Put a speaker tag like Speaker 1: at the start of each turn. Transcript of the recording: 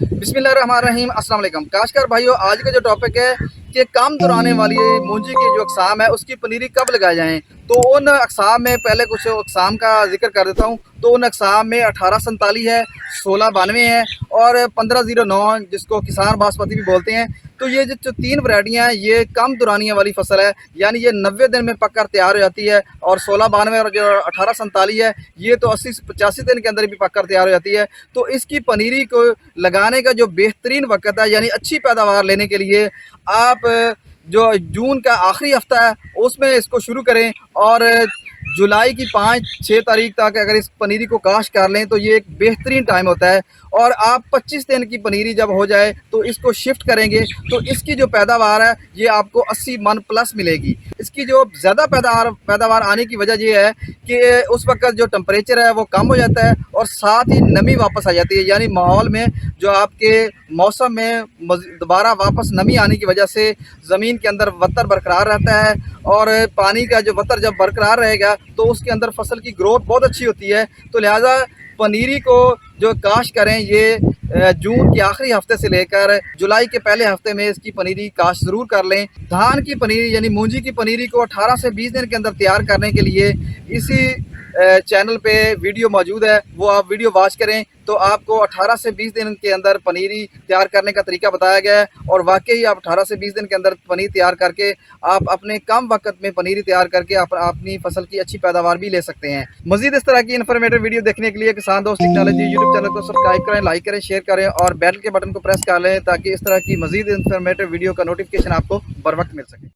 Speaker 1: बिस्मिल्लाहिर्रहमानिर्रहीम, अस्सलाम वालेकुम। काशकार भाइयों, आज का जो टॉपिक है कि काम दौराने वाली मूंजी की जो अक़साम है उसकी पनीरी कब लगाई जाएँ। तो उन अक़साम में पहले कुछ अक़साम का जिक्र कर देता हूँ। तो उन अक़साम में 1847 है, 1692 है और 1509 जिसको किसान बासमती भी बोलते हैं। तो ये जो तीन वैरायटियाँ हैं ये कम दुरानियों वाली फसल है, यानी ये 90 दिन में पककर तैयार हो जाती है। और 1692 और जो 1847 है ये तो 80 से 85 दिन के अंदर भी पककर तैयार हो जाती है। तो इसकी पनीरी को लगाने का जो बेहतरीन वक़्त है, यानी अच्छी पैदावार लेने के लिए आप जो जून का आखिरी हफ्ता है उसमें इसको शुरू करें और जुलाई की 5-6 तारीख तक अगर इस पनीरी को काश्त कर लें तो ये एक बेहतरीन टाइम होता है। और आप 25 दिन की पनीरी जब हो जाए तो इसको शिफ्ट करेंगे तो इसकी जो पैदावार है ये आपको 80 मन प्लस मिलेगी। इसकी जो ज़्यादा पैदावार आने की वजह ये है कि उस वक्त जो टेम्परेचर है वो कम हो जाता है और साथ ही नमी वापस आ जाती है, यानी माहौल में जो आपके मौसम में दोबारा वापस नमी आने की वजह से ज़मीन के अंदर वतर बरकरार रहता है और पानी का जो वतर जब बरकरार रहेगा तो उसके अंदर फसल की ग्रोथ बहुत अच्छी होती है। तो लिहाजा पनीरी को जो काश्त करें ये जून के आखिरी हफ्ते से लेकर जुलाई के पहले हफ्ते में इसकी पनीरी काश्त ज़रूर कर लें। धान की पनीरी यानी मूंजी की पनीरी को 18 से 20 दिन के अंदर तैयार करने के लिए इसी चैनल पे वीडियो मौजूद है, वो आप वीडियो वॉच करें तो आपको 18 से 20 दिन के अंदर पनीरी तैयार करने का तरीका बताया गया है। और वाकई आप 18 से 20 दिन के अंदर पनीर तैयार करके आप अपने कम वक्त में पनीरी तैयार करके अपनी फसल की अच्छी पैदावार भी ले सकते हैं। मजीद इस तरह की इन्फॉर्मेटिव वीडियो देखने के लिए किसान दोस्त टेक्नोलॉजी यूट्यूब चैनल को सब्सक्राइब करें, लाइक करें, शेयर करें और बेल के बटन को प्रेस कर लें ताकि इस तरह की मजीद इन्फॉर्मेटिव वीडियो का नोटिफिकेशन आपको बर वक्त मिल सके।